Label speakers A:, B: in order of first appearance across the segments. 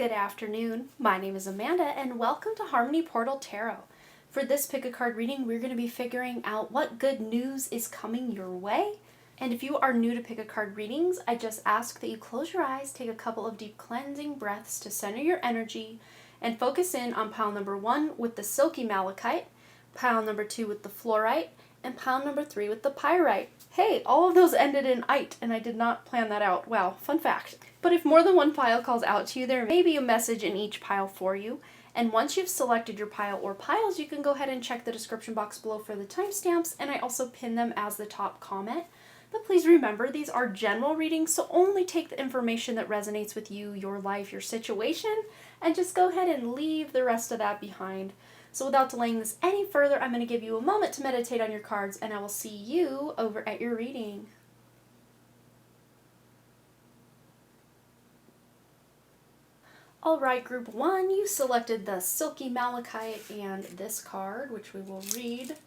A: good afternoon. My name is Amanda and welcome to Harmony Portal Tarot. For this pick a card reading, we're going to be figuring out what good news is coming your way. And if you are new to pick a card readings, I just ask that you close your eyes, take a couple of deep cleansing breaths to center your energy, and focus in on pile number 1 with the silky malachite, pile number 2 with the fluorite, and pile number 3 with the pyrite. Hey, all of those ended in "ite," and I did not plan that out. Wow, fun fact. But if more than one pile calls out to you, there may be a message in each pile for you. And once you've selected your pile or piles, you can go ahead and check the description box below for the timestamps, and I also pin them as the top comment. But please remember, these are general readings, so only take the information that resonates with you, your life, your situation, and just go ahead and leave the rest of that behind. So without delaying this any further, I'm going to give you a moment to meditate on your cards, and I will see you over at your reading. Alright, group 1, you selected the silky malachite and this card, which we will read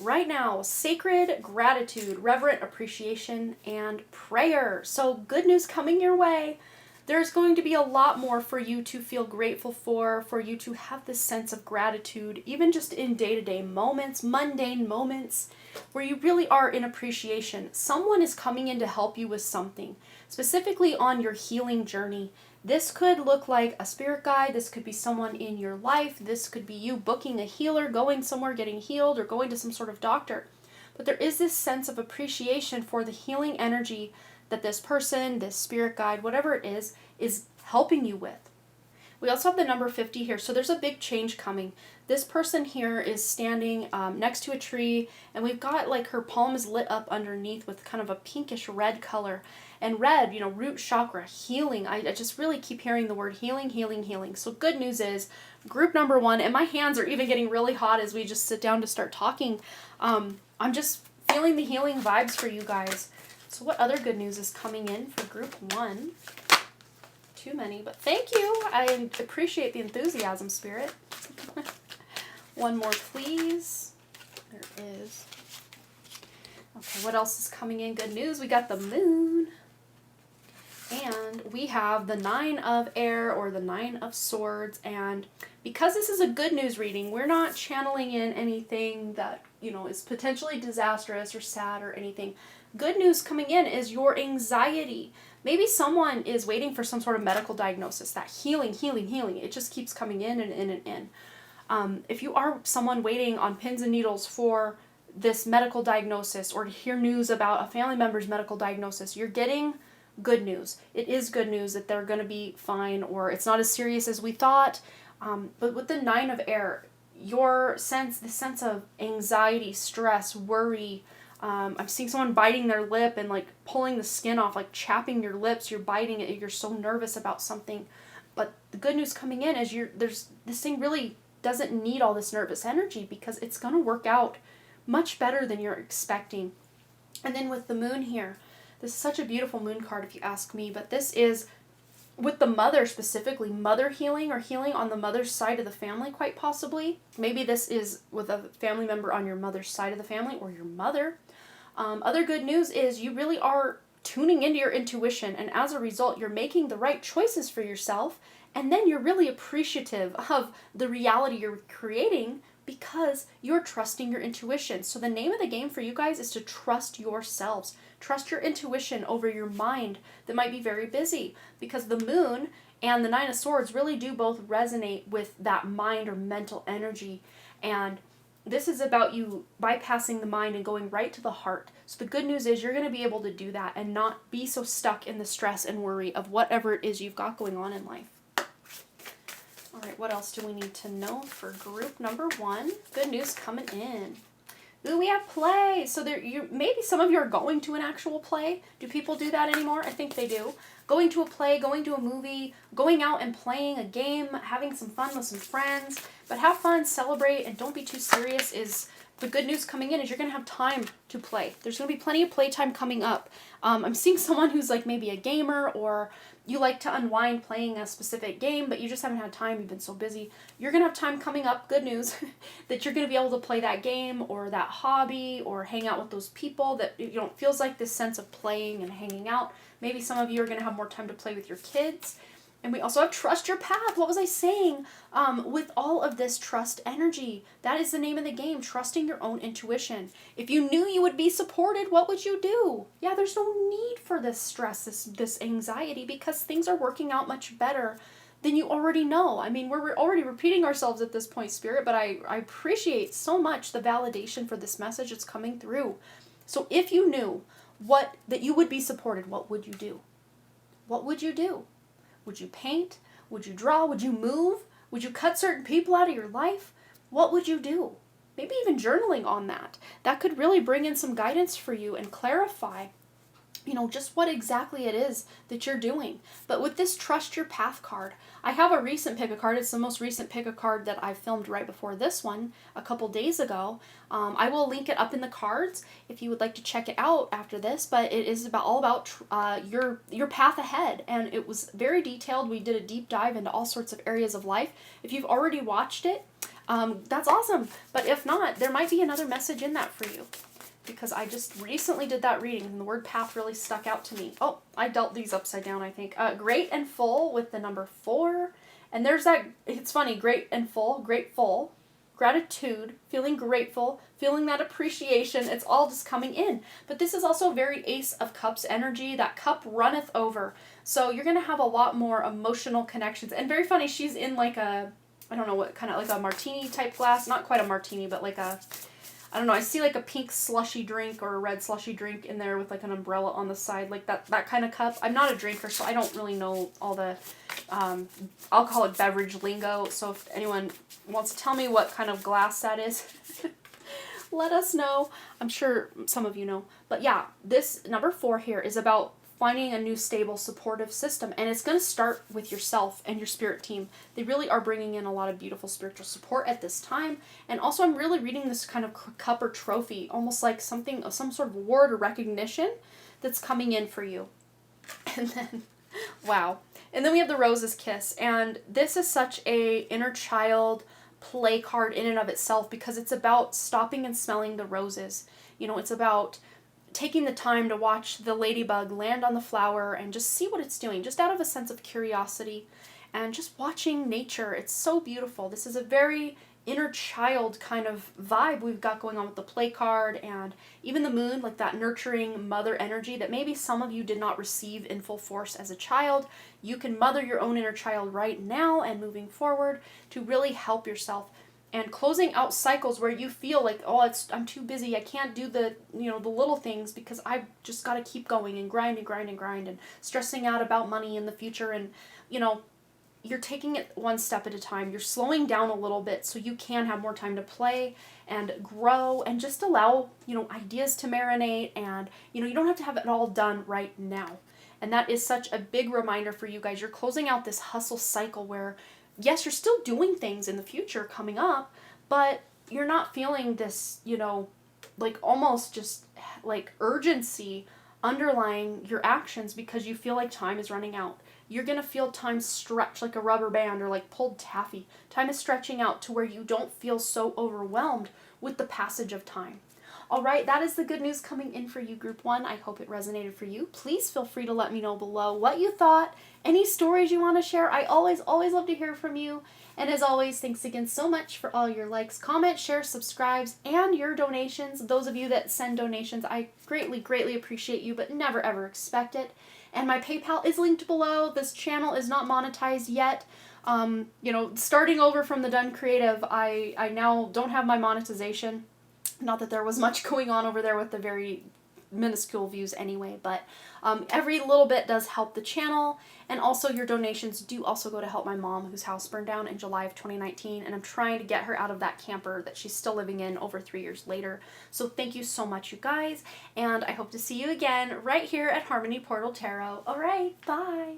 A: right now. Sacred gratitude, reverent appreciation, and prayer. So good news coming your way. There's going to be a lot more for you to feel grateful for you to have this sense of gratitude, even just in day-to-day moments, mundane moments, where you really are in appreciation. Someone is coming in to help you with something, specifically on your healing journey. This could look like a spirit guide, this could be someone in your life, this could be you booking a healer, going somewhere, getting healed, or going to some sort of doctor. But there is this sense of appreciation for the healing energy that this person, this spirit guide, whatever it is helping you with. We also have the number 50 here, so there's a big change coming. This person here is standing next to a tree, and we've got like her palm is lit up underneath with kind of a pinkish red color. And red, root chakra, healing. I just really keep hearing the word healing, healing, healing. So good news is, group number 1, and my hands are even getting really hot as we just sit down to start talking. I'm just feeling the healing vibes for you guys. So what other good news is coming in for group 1? Too many, but thank you. I appreciate the enthusiasm, Spirit. One more, please. There is. Okay, what else is coming in? Good news. We got the moon. And we have the 9 of air, or the 9 of swords. And because this is a good news reading, we're not channeling in anything that, is potentially disastrous or sad or anything. Good news coming in is your anxiety. Maybe someone is waiting for some sort of medical diagnosis. That healing, healing, healing. It just keeps coming in and in and in. If you are someone waiting on pins and needles for this medical diagnosis, or to hear news about a family member's medical diagnosis, you're getting good news. It is good news that they're going to be fine, or it's not as serious as we thought. But with the 9 of air, the sense of anxiety, stress, worry. I'm seeing someone biting their lip and like pulling the skin off, like chapping your lips. You're biting it. You're so nervous about something. But the good news coming in is this thing really doesn't need all this nervous energy, because it's going to work out much better than you're expecting. And then with the moon here, this is such a beautiful moon card if you ask me, but this is with the mother specifically, mother healing, or healing on the mother's side of the family, quite possibly. Maybe this is with a family member on your mother's side of the family, or your mother. Other good news is you really are tuning into your intuition, and as a result, you're making the right choices for yourself, and then you're really appreciative of the reality you're creating, because you're trusting your intuition. So the name of the game for you guys is to trust yourselves. Trust your intuition over your mind that might be very busy, because the moon and the 9 of swords really do both resonate with that mind or mental energy. And this is about you bypassing the mind and going right to the heart. So the good news is you're going to be able to do that and not be so stuck in the stress and worry of whatever it is you've got going on in life. All right, what else do we need to know for group number 1? Good news coming in. Ooh, we have play. So maybe some of you are going to an actual play. Do people do that anymore? I think they do. Going to a play, going to a movie, going out and playing a game, having some fun with some friends. But have fun, celebrate, and don't be too serious. Is the good news coming in is you're going to have time to play. There's going to be plenty of playtime coming up. I'm seeing someone who's like maybe a gamer, or you like to unwind playing a specific game, but you just haven't had time, you've been so busy. You're going to have time coming up, good news, that you're going to be able to play that game or that hobby or hang out with those people that, feels like this sense of playing and hanging out. Maybe some of you are going to have more time to play with your kids. And we also have trust your path. What was I saying? With all of this trust energy, that is the name of the game, trusting your own intuition. If you knew you would be supported, what would you do? Yeah, there's no need for this stress, this anxiety, because things are working out much better than you already know. I mean, we're already repeating ourselves at this point, Spirit, but I appreciate so much the validation for this message that's coming through. So if you knew that you would be supported, what would you do? What would you do? Would you paint? Would you draw? Would you move? Would you cut certain people out of your life? What would you do? Maybe even journaling on that. That could really bring in some guidance for you and clarify, just what exactly it is that you're doing. But with this Trust Your Path card, I have a recent pick a card. It's the most recent pick a card that I filmed right before this one a couple days ago. I will link it up in the cards if you would like to check it out after this, but it is all about your path ahead, and it was very detailed. We did a deep dive into all sorts of areas of life. If you've already watched it, that's awesome, but if not, there might be another message in that for you, because I just recently did that reading and the word path really stuck out to me. Oh, I dealt these upside down, I think. Great and full with the number 4. And there's that, it's funny, great and full, grateful, gratitude, feeling grateful, feeling that appreciation. It's all just coming in. But this is also very Ace of Cups energy. That cup runneth over. So you're going to have a lot more emotional connections. And very funny, she's in like a, I don't know what kind of, like a martini type glass. Not quite a martini, but like a, I don't know, I see like a pink slushy drink or a red slushy drink in there with like an umbrella on the side, like that kind of cup. I'm not a drinker, so I don't really know all the alcoholic beverage lingo. So if anyone wants to tell me what kind of glass that is, let us know. I'm sure some of you know. But yeah, this number 4 here is about finding a new stable supportive system, and it's going to start with yourself and your spirit team. They really are bringing in a lot of beautiful spiritual support at this time. And also I'm really reading this kind of cup or trophy, almost like some sort of award or recognition that's coming in for you. And then wow, and then we have the Rose's Kiss, and this is such a inner child play card in and of itself, because it's about stopping and smelling the roses. It's about taking the time to watch the ladybug land on the flower and just see what it's doing, just out of a sense of curiosity and just watching nature. It's so beautiful. This is a very inner child kind of vibe we've got going on with the play card, and even the moon, like that nurturing mother energy that maybe some of you did not receive in full force as a child. You can mother your own inner child right now and moving forward to really help yourself. And closing out cycles where you feel like, oh, I'm too busy, I can't do the little things because I've just got to keep going and grind and stressing out about money in the future. And, you're taking it one step at a time. You're slowing down a little bit so you can have more time to play and grow and just allow, ideas to marinate, and, you don't have to have it all done right now. And that is such a big reminder for you guys. You're closing out this hustle cycle where, yes, you're still doing things in the future coming up, but you're not feeling this, like almost just like urgency underlying your actions because you feel like time is running out. You're going to feel time stretch like a rubber band or like pulled taffy. Time is stretching out to where you don't feel so overwhelmed with the passage of time. All right, that is the good news coming in for you, Group 1. I hope it resonated for you. Please feel free to let me know below what you thought, any stories you want to share. I always love to hear from you. And as always, thanks again so much for all your likes, comments, shares, subscribes, and your donations. Those of you that send donations, I greatly appreciate you, but never ever expect it. And my PayPal is linked below. This channel is not monetized yet. Starting over from the Done Creative, I now don't have my monetization. Not that there was much going on over there with the very minuscule views anyway, but every little bit does help the channel, and also your donations do also go to help my mom, whose house burned down in July of 2019, and I'm trying to get her out of that camper that she's still living in over 3 years later. So thank you so much, you guys, and I hope to see you again right here at Harmony Portal Tarot. All right, bye.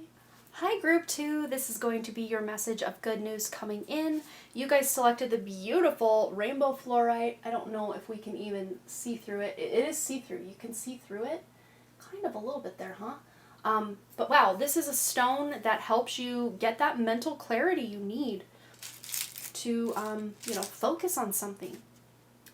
A: Hi Group 2, this is going to be your message of good news coming in. You guys selected the beautiful Rainbow Fluorite. I don't know if we can even see through it. It is see-through. You can see through it. Kind of a little bit there, huh? But wow, this is a stone that helps you get that mental clarity you need to, focus on something.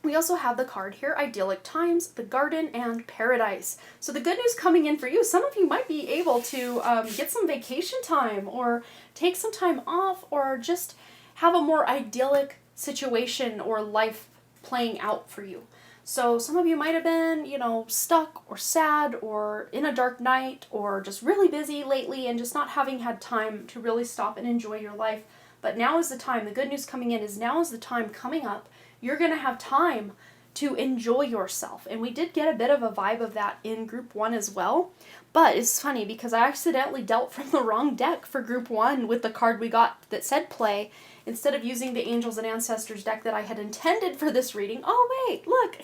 A: We also have the card here, idyllic times, the garden, and paradise. So the good news coming in for you, some of you might be able to get some vacation time or take some time off or just have a more idyllic situation or life playing out for you. So some of you might have been, stuck or sad or in a dark night or just really busy lately and just not having had time to really stop and enjoy your life. But now is the time. The good news coming in is now is the time coming up. You're going to have time to enjoy yourself. And we did get a bit of a vibe of that in group 1 as well. But it's funny because I accidentally dealt from the wrong deck for group 1 with the card we got that said play, instead of using the Angels and Ancestors deck that I had intended for this reading. Oh wait, look!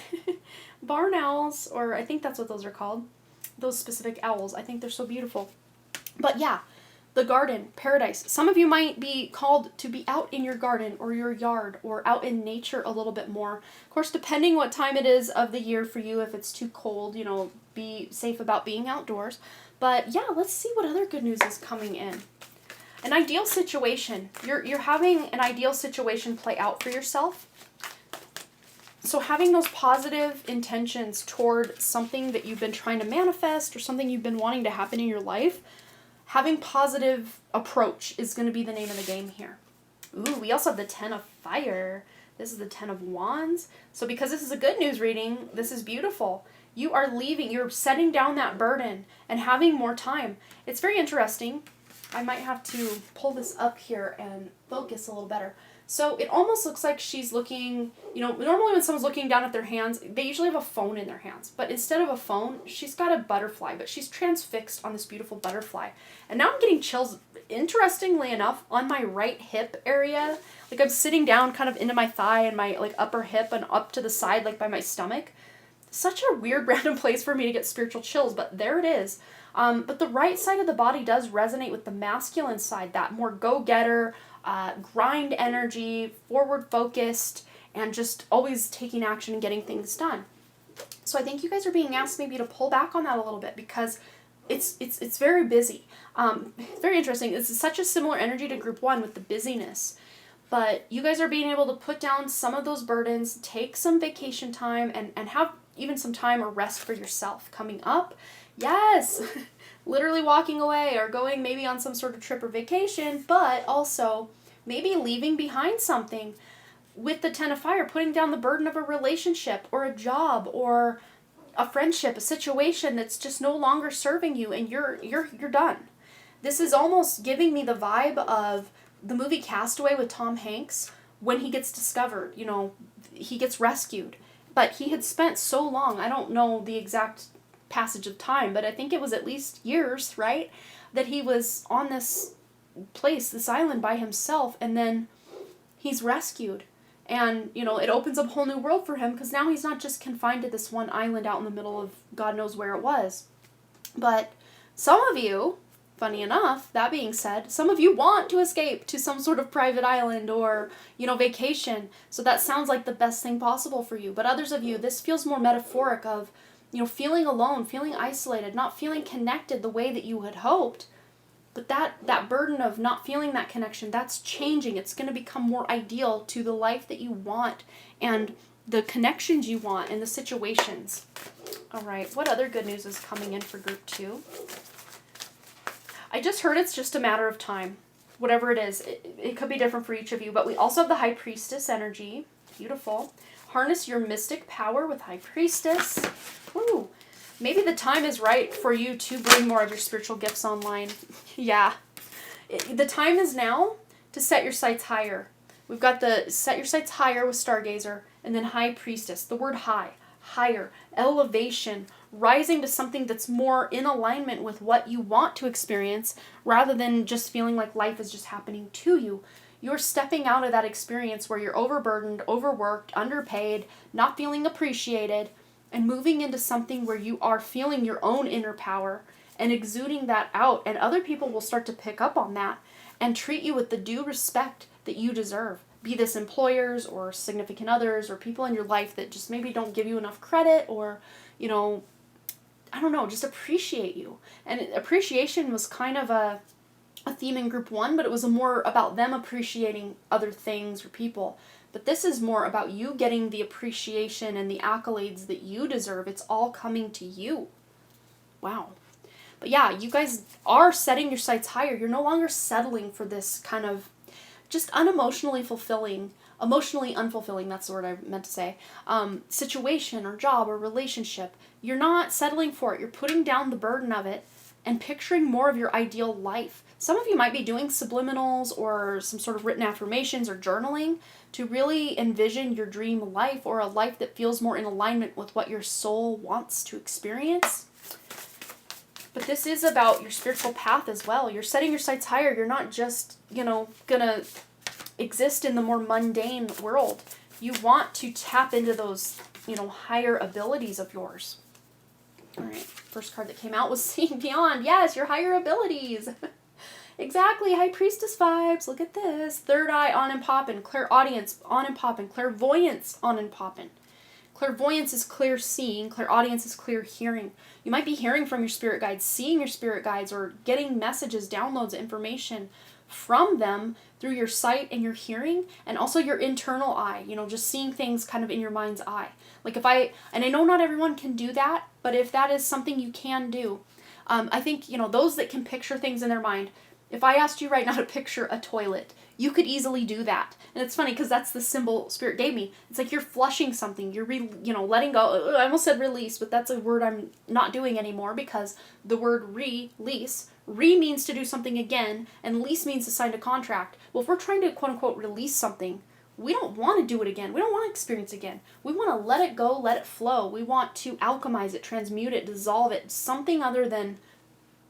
A: Barn owls, or I think that's what those are called. Those specific owls. I think they're so beautiful. But yeah, the garden, paradise. Some of you might be called to be out in your garden or your yard or out in nature a little bit more. Of course, depending what time it is of the year for you, if it's too cold, be safe about being outdoors. But yeah, let's see what other good news is coming in. An ideal situation. You're having an ideal situation play out for yourself. So having those positive intentions toward something that you've been trying to manifest or something you've been wanting to happen in your life, having positive approach is going to be the name of the game here. Ooh, we also have the 10 of Fire. This is the 10 of Wands. So because this is a good news reading, this is beautiful. You are leaving, you're setting down that burden and having more time. It's very interesting. I might have to pull this up here and focus a little better. So it almost looks like she's looking, normally when someone's looking down at their hands, they usually have a phone in their hands. But instead of a phone, she's got a butterfly, but she's transfixed on this beautiful butterfly. And now I'm getting chills, interestingly enough, on my right hip area. Like I'm sitting down kind of into my thigh and my upper hip and up to the side, like by my stomach. Such a weird random place for me to get spiritual chills, but there it is. But the right side of the body does resonate with the masculine side, that more go-getter, grind energy, forward focused, and just always taking action and getting things done. So I think you guys are being asked maybe to pull back on that a little bit because it's very busy. Very interesting. It's such a similar energy to group 1 with the busyness. But you guys are being able to put down some of those burdens, take some vacation time, and have even some time or rest for yourself coming up. Yes! Literally walking away or going maybe on some sort of trip or vacation, but also maybe leaving behind something with the 10 of Fire, putting down the burden of a relationship or a job or a friendship, a situation that's just no longer serving you and you're done. This is almost giving me the vibe of the movie Castaway with Tom Hanks when he gets discovered, he gets rescued. But he had spent so long, I don't know the exact passage of time, but I think it was at least years, right? That he was on this place, this island by himself, and then he's rescued. And, it opens up a whole new world for him because now he's not just confined to this one island out in the middle of God knows where it was. But some of you, funny enough, that being said, some of you want to escape to some sort of private island or, vacation. So that sounds like the best thing possible for you. But others of you, this feels more metaphoric of, feeling alone, feeling isolated, not feeling connected the way that you had hoped. But that burden of not feeling that connection, that's changing. It's going to become more ideal to the life that you want and the connections you want and the situations. All right, what other good news is coming in for group 2? I just heard it's just a matter of time. Whatever it is, it could be different for each of you, but we also have the High Priestess energy. Beautiful. Harness your mystic power with High Priestess. Ooh, maybe the time is right for you to bring more of your spiritual gifts online. Yeah. The time is now to set your sights higher. We've got the set your sights higher with Stargazer, and then High Priestess. The word high, higher, elevation, rising to something that's more in alignment with what you want to experience rather than just feeling like life is just happening to you. You're stepping out of that experience where you're overburdened, overworked, underpaid, not feeling appreciated, and moving into something where you are feeling your own inner power and exuding that out, and other people will start to pick up on that and treat you with the due respect that you deserve. Be this employers or significant others or people in your life that just maybe don't give you enough credit or, I don't know, just appreciate you. And appreciation was kind of a theme in group 1, but it was more about them appreciating other things or people. But this is more about you getting the appreciation and the accolades that you deserve. It's all coming to you. Wow. But yeah, you guys are setting your sights higher. You're no longer settling for this kind of just emotionally unfulfilling, that's the word I meant to say, situation or job or relationship. You're not settling for it. You're putting down the burden of it and picturing more of your ideal life. Some of you might be doing subliminals or some sort of written affirmations or journaling to really envision your dream life, or a life that feels more in alignment with what your soul wants to experience. But this is about your spiritual path as well. You're setting your sights higher. You're not just, gonna exist in the more mundane world. You want to tap into those, higher abilities of yours. All right, first card that came out was Seeing Beyond. Yes, your higher abilities. Exactly, High Priestess vibes. Look at this. Third eye on and poppin'. Clairaudience on and poppin'. Clairvoyance on and poppin'. Clairvoyance is clear seeing. Clairaudience is clear hearing. You might be hearing from your spirit guides, seeing your spirit guides, or getting messages, downloads, information from them through your sight and your hearing, and also your internal eye, just seeing things kind of in your mind's eye. Like and I know not everyone can do that, but if that is something you can do, I think, those that can picture things in their mind, if I asked you right now to picture a toilet, you could easily do that. And it's funny because that's the symbol Spirit gave me. It's like you're flushing something. You're, letting go. I almost said release, but that's a word I'm not doing anymore because the word release, means to do something again, and lease means to sign a contract. Well, if we're trying to quote-unquote release something, we don't want to do it again. We don't want to experience it again. We want to let it go, let it flow. We want to alchemize it, transmute it, dissolve it, something other than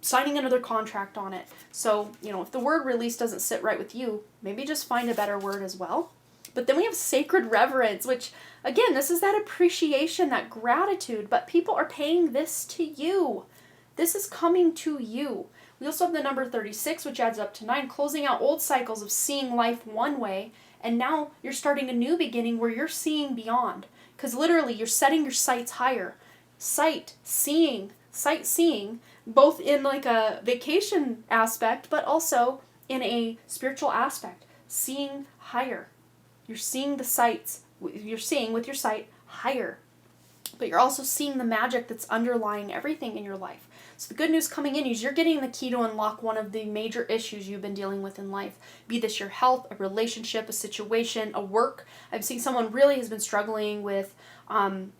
A: signing another contract on it. So, if the word release doesn't sit right with you, maybe just find a better word as well. But then we have sacred reverence, which, again, this is that appreciation, that gratitude, but people are paying this to you. This is coming to you. We also have the number 36, which adds up to 9, closing out old cycles of seeing life one way, and now you're starting a new beginning where you're seeing beyond. Because literally, you're setting your sights higher. Sightseeing, both in like a vacation aspect, but also in a spiritual aspect. Seeing higher. You're seeing the sights, you're seeing with your sight higher. But you're also seeing the magic that's underlying everything in your life. So the good news coming in is you're getting the key to unlock one of the major issues you've been dealing with in life. Be this your health, a relationship, a situation, a work. I'm seeing someone really has been struggling with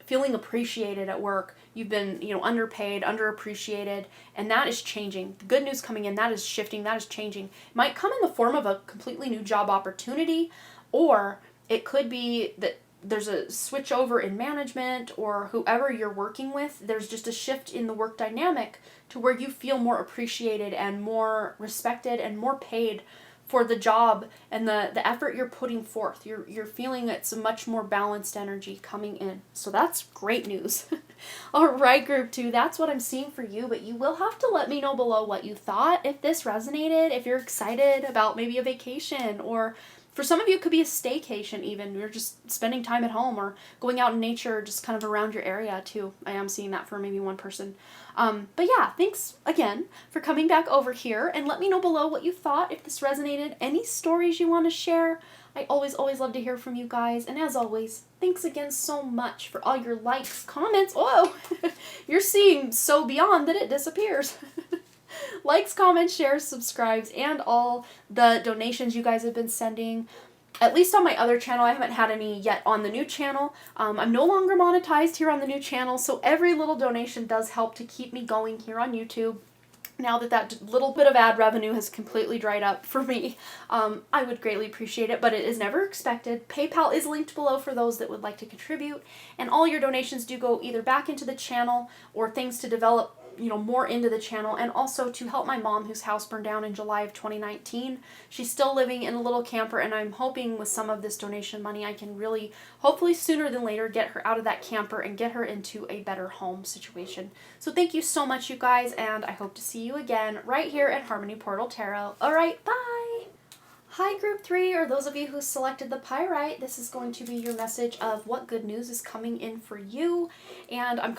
A: feeling appreciated at work. You've been, underpaid, underappreciated, and that is changing. The good news coming in, that is shifting, that is changing. It might come in the form of a completely new job opportunity, or it could be that there's a switch over in management, or whoever you're working with, there's just a shift in the work dynamic to where you feel more appreciated and more respected and more paid for the job and the effort you're putting forth. You're feeling it's a much more balanced energy coming in. So that's great news. All right, group 2, that's what I'm seeing for you, but you will have to let me know below what you thought, if this resonated, if you're excited about maybe a vacation, or for some of you, it could be a staycation even. You're just spending time at home or going out in nature, just kind of around your area too. I am seeing that for maybe one person. But yeah, thanks again for coming back over here, and let me know below what you thought, if this resonated, any stories you want to share. I always love to hear from you guys. And as always, thanks again so much for all your likes, comments. Whoa, you're seeing so beyond that it disappears. Likes, comments, shares, subscribes, and all the donations you guys have been sending. At least on my other channel, I haven't had any yet on the new channel. I'm no longer monetized here on the new channel, so every little donation does help to keep me going here on YouTube. Now that little bit of ad revenue has completely dried up for me, I would greatly appreciate it, but it is never expected. PayPal is linked below for those that would like to contribute, and all your donations do go either back into the channel or things to develop more into the channel, and also to help my mom, whose house burned down in July of 2019. She's still living in a little camper, and I'm hoping with some of this donation money I can really, hopefully sooner than later, get her out of that camper and get her into a better home situation. So thank you so much, you guys, and I hope to see you again right here at Harmony Portal Tarot. Alright, bye! Hi Group 3, or those of you who selected the Pyrite, this is going to be your message of what good news is coming in for you. And I'm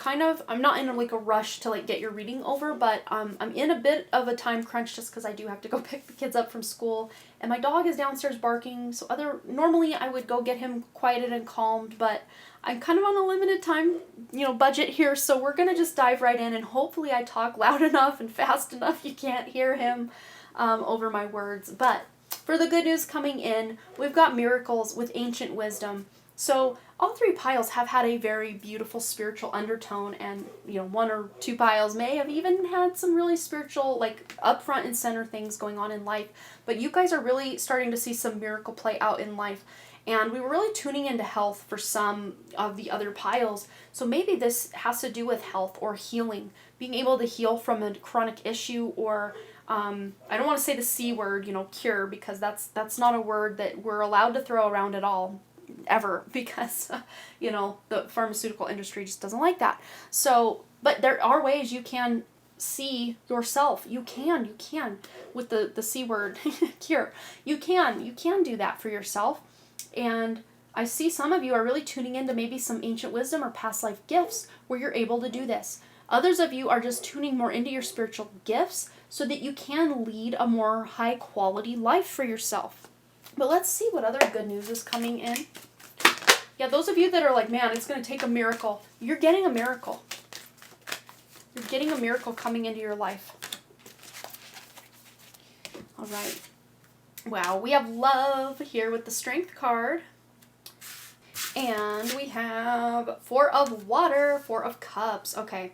A: not in like a rush to like get your reading over, but I'm in a bit of a time crunch just because I do have to go pick the kids up from school. And my dog is downstairs barking, so normally I would go get him quieted and calmed, but I'm kind of on a limited time, budget here, so we're going to just dive right in, and hopefully I talk loud enough and fast enough you can't hear him over my words. But for the good news coming in, we've got miracles with ancient wisdom. So all three piles have had a very beautiful spiritual undertone, and one or two piles may have even had some really spiritual, like up front and center things going on in life. But you guys are really starting to see some miracle play out in life. And we were really tuning into health for some of the other piles. So maybe this has to do with health or healing, being able to heal from a chronic issue, or I don't want to say the C word, cure, because that's not a word that we're allowed to throw around at all, ever, because, the pharmaceutical industry just doesn't like that. So, but there are ways you can see yourself. You can, with the C word, cure. You can do that for yourself. And I see some of you are really tuning into maybe some ancient wisdom or past life gifts where you're able to do this. Others of you are just tuning more into your spiritual gifts so that you can lead a more high quality life for yourself. But let's see what other good news is coming in. Yeah, those of you that are like, man, it's going to take a miracle. You're getting a miracle. You're getting a miracle coming into your life. All right. Wow, we have love here with the Strength card. And we have Four of Water, Four of Cups. Okay.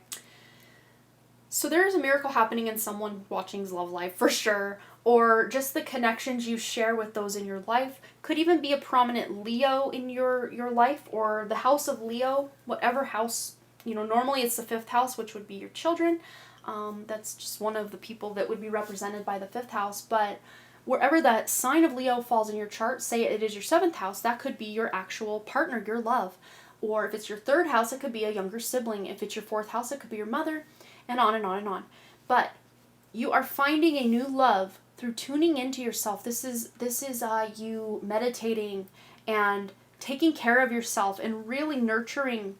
A: So there's a miracle happening in someone watching's love life for sure, or just the connections you share with those in your life. Could even be a prominent Leo in your life, or the house of Leo, whatever house, normally it's the 5th house, which would be your children. That's just one of the people that would be represented by the 5th house, but wherever that sign of Leo falls in your chart, say it is your 7th house, that could be your actual partner, your love. Or if it's your 3rd house, it could be a younger sibling. If it's your 4th house, it could be your mother, and on and on and on. But you are finding a new love through tuning into yourself. This is you meditating and taking care of yourself and really nurturing,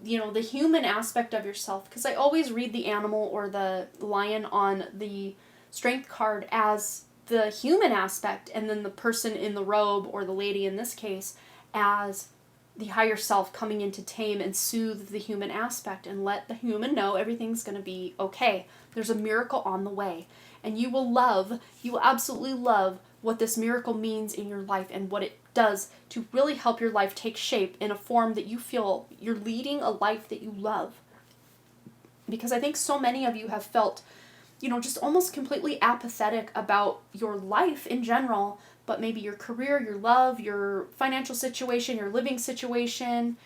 A: the human aspect of yourself. Because I always read the animal or the lion on the Strength card as the human aspect, and then the person in the robe, or the lady in this case, as the higher self coming in to tame and soothe the human aspect and let the human know everything's going to be okay. There's a miracle on the way. And you will absolutely love what this miracle means in your life and what it does to really help your life take shape in a form that you feel you're leading a life that you love. Because I think so many of you have felt just almost completely apathetic about your life in general, but maybe your career, your love, your financial situation, your living situation.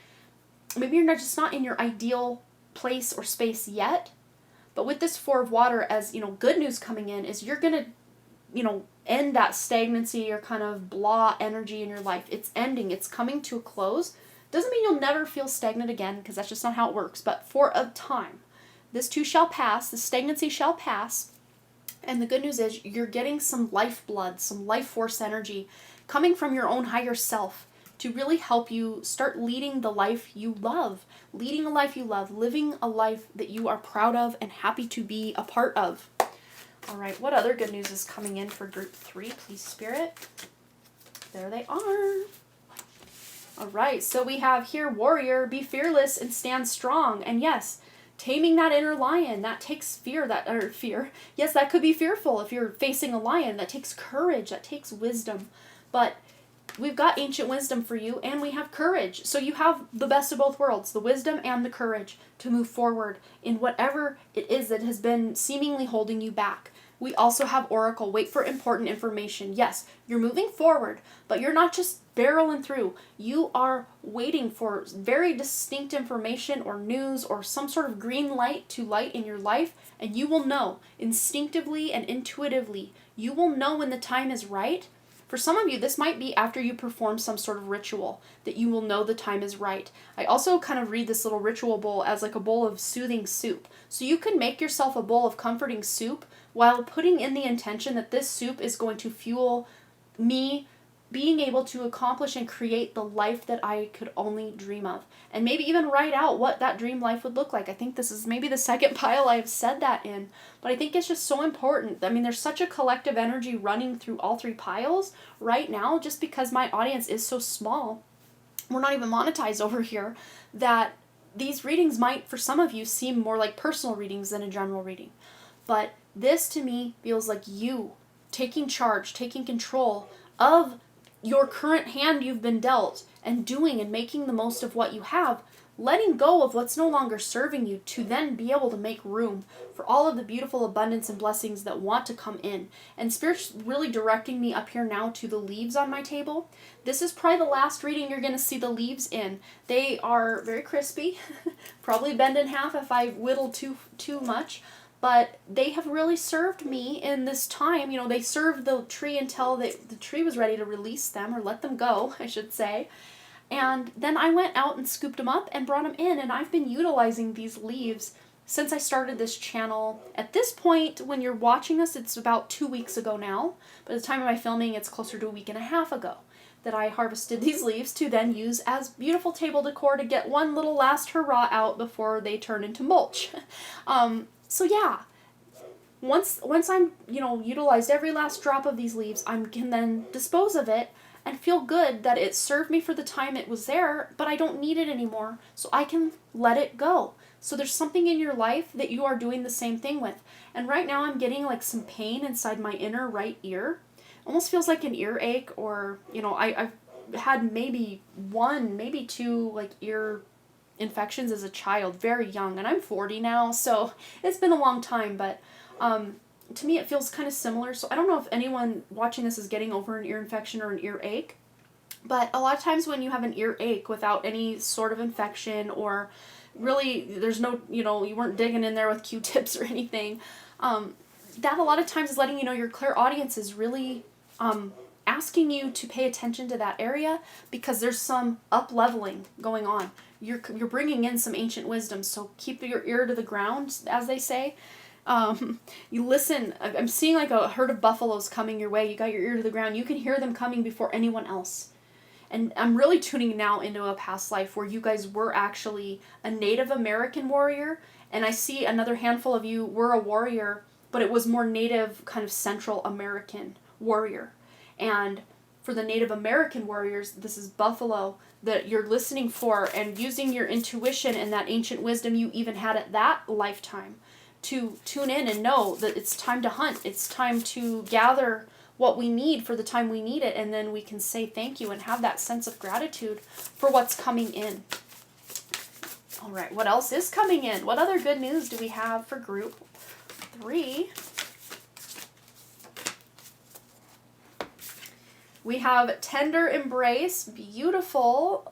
A: Maybe you're just not in your ideal place or space yet. But with this Four of Water, as good news coming in is you're going to, end that stagnancy or kind of blah energy in your life. It's ending. It's coming to a close. Doesn't mean you'll never feel stagnant again, because that's just not how it works. But for a time, this too shall pass. The stagnancy shall pass. And the good news is you're getting some lifeblood, some life force energy coming from your own higher self to really help you start leading the life you love. Leading a life you love. Living a life that you are proud of and happy to be a part of. All right, what other good news is coming in for Group 3, please, Spirit? There they are. All right, so we have here, Warrior, be fearless and stand strong. And yes, taming that inner lion, that takes fear. Yes, that could be fearful if you're facing a lion. That takes courage. That takes wisdom. But we've got ancient wisdom for you, and we have courage. So you have the best of both worlds, the wisdom and the courage to move forward in whatever it is that has been seemingly holding you back. We also have Oracle. Wait for important information. Yes, you're moving forward, but you're not just barreling through. You are waiting for very distinct information or news or some sort of green light to light in your life, and you will know instinctively and intuitively. You will know when the time is right. For some of you, this might be after you perform some sort of ritual that you will know the time is right. I also kind of read this little ritual bowl as like a bowl of soothing soup. So you can make yourself a bowl of comforting soup while putting in the intention that this soup is going to fuel me being able to accomplish and create the life that I could only dream of. And maybe even write out what that dream life would look like. I think this is maybe the second pile I've said that in. But I think it's just so important. I mean, there's such a collective energy running through all three piles right now, just because my audience is so small. We're not even monetized over here, that these readings might, for some of you, seem more like personal readings than a general reading. But this, to me, feels like you taking charge, taking control of your current hand you've been dealt, and doing and making the most of what you have, letting go of what's no longer serving you to then be able to make room for all of the beautiful abundance and blessings that want to come in. And Spirit's really directing me up here now to the leaves on my table. This is probably the last reading you're going to see the leaves in. They are very crispy, probably bend in half if I whittle too much. But they have really served me in this time. You know, they served the tree until the tree was ready to release them, or let them go, I should say. And then I went out and scooped them up and brought them in, and I've been utilizing these leaves since I started this channel. At this point, when you're watching this, it's about 2 weeks ago now. By the time of my filming, it's closer to a week and a half ago that I harvested these leaves to then use as beautiful table decor to get one little last hurrah out before they turn into mulch. So yeah, once I'm, utilized every last drop of these leaves, I can then dispose of it and feel good that it served me for the time it was there, but I don't need it anymore, so I can let it go. So there's something in your life that you are doing the same thing with. And right now I'm getting like some pain inside my inner right ear. Almost feels like an earache, or, I've had maybe one, maybe two like ear infections as a child, very young, and I'm 40 now, so it's been a long time, but to me it feels kind of similar. So I don't know if anyone watching this is getting over an ear infection or an earache, but a lot of times when you have an earache without any sort of infection, or really there's no, you weren't digging in there with Q-tips or anything, that a lot of times is letting you know your clairaudience is really asking you to pay attention to that area, because there's some up-leveling going on. You're bringing in some ancient wisdom, so keep your ear to the ground, as they say. You listen. I'm seeing like a herd of buffaloes coming your way. You got your ear to the ground. You can hear them coming before anyone else. And I'm really tuning now into a past life where you guys were actually a Native American warrior, and I see another handful of you were a warrior, but it was more Native, kind of Central American warrior. And for the Native American warriors, this is buffalo that you're listening for, and using your intuition and that ancient wisdom you even had at that lifetime to tune in and know that it's time to hunt. It's time to gather what we need for the time we need it, and then we can say thank you and have that sense of gratitude for what's coming in. All right, what else is coming in? What other good news do we have for group 3? We have Tender Embrace, beautiful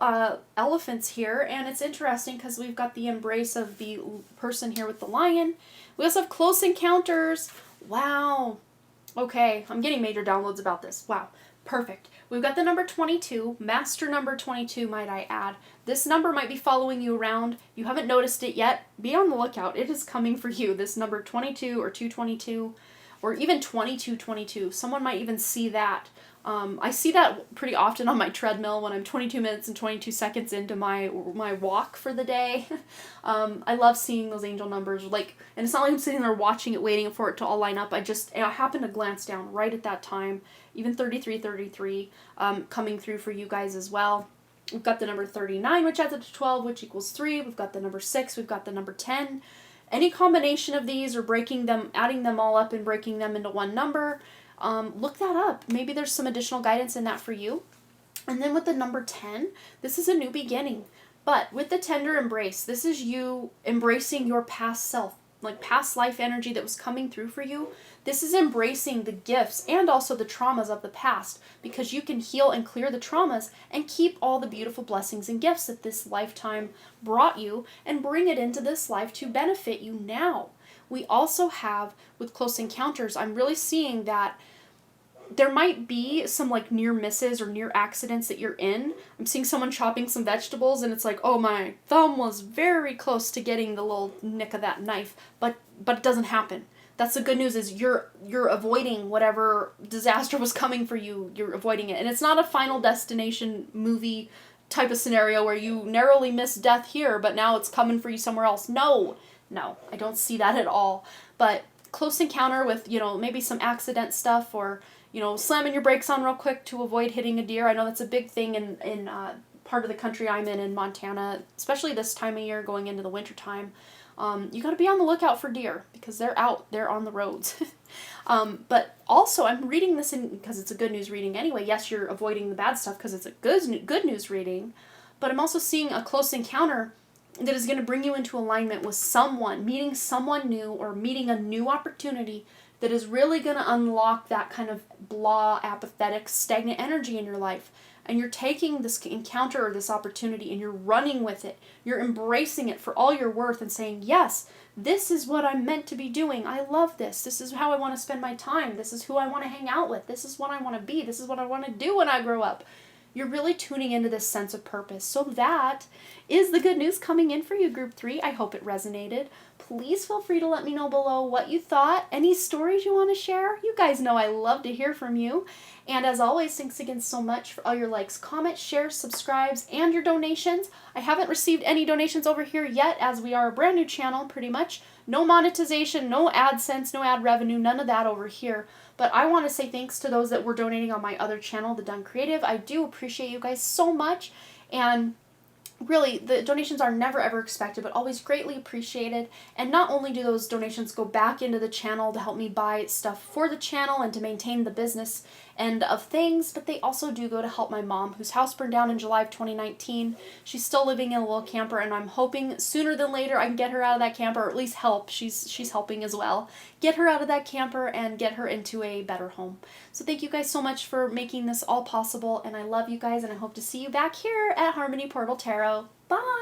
A: elephants here, and it's interesting because we've got the embrace of the person here with the lion. We also have Close Encounters. Wow. Okay, I'm getting major downloads about this. Wow, perfect. We've got the number 22, master number 22, might I add. This number might be following you around. You haven't noticed it yet. Be on the lookout. It is coming for you. This number 22 or 222 or even 2222. Someone might even see that. I see that pretty often on my treadmill when I'm 22 minutes and 22 seconds into my walk for the day. I love seeing those angel numbers. And it's not like I'm sitting there watching it, waiting for it to all line up. I happen to glance down right at that time. Even 3333 coming through for you guys as well. We've got the number 39, which adds up to 12, which equals 3. We've got the number 6. We've got the number 10. Any combination of these, or breaking them, adding them all up and breaking them into one number, look that up. Maybe there's some additional guidance in that for you. And then with the number 10, this is a new beginning. But with the Tender Embrace, this is you embracing your past self, like past life energy that was coming through for you. This is embracing the gifts and also the traumas of the past, because you can heal and clear the traumas and keep all the beautiful blessings and gifts that this lifetime brought you and bring it into this life to benefit you now. We also have, with Close Encounters, I'm really seeing that there might be some near misses or near accidents that you're in. I'm seeing someone chopping some vegetables and it's like, oh, my thumb was very close to getting the little nick of that knife, but it doesn't happen. That's the good news, is you're avoiding whatever disaster was coming for you. You're avoiding it. And it's not a Final Destination movie type of scenario where you narrowly missed death here, but now it's coming for you somewhere else. No, I don't see that at all. But close encounter with, maybe some accident stuff, or, slamming your brakes on real quick to avoid hitting a deer. I know that's a big thing in part of the country I'm in Montana, especially this time of year going into the winter time. You got to be on the lookout for deer because they're out there on the roads. But also, I'm reading this because it's a good news reading anyway. Yes, you're avoiding the bad stuff because it's a good news reading, but I'm also seeing a close encounter that is going to bring you into alignment with someone, meeting someone new, or meeting a new opportunity that is really going to unlock that kind of blah, apathetic, stagnant energy in your life. And you're taking this encounter or this opportunity and you're running with it. You're embracing it for all you're worth and saying, yes, this is what I'm meant to be doing. I love this. This is how I want to spend my time. This is who I want to hang out with. This is what I want to be. This is what I want to do when I grow up. You're really tuning into this sense of purpose. So that is the good news coming in for you, Group 3. I hope it resonated. Please feel free to let me know below what you thought. Any stories you want to share? You guys know I love to hear from you. And as always, thanks again so much for all your likes, comments, shares, subscribes, and your donations. I haven't received any donations over here yet, as we are a brand new channel, pretty much. No monetization, no AdSense, no ad revenue, none of that over here. But I want to say thanks to those that were donating on my other channel, The Done Creative. I do appreciate you guys so much. And really, the donations are never ever expected, but always greatly appreciated. And not only do those donations go back into the channel to help me buy stuff for the channel and to maintain the business end of things, but they also do go to help my mom, whose house burned down in July of 2019. She's still living in a little camper, and I'm hoping sooner than later I can get her out of that camper, or at least help. She's helping as well. Get her out of that camper and get her into a better home. So thank you guys so much for making this all possible, and I love you guys, and I hope to see you back here at Harmony Portal Tarot. Bye!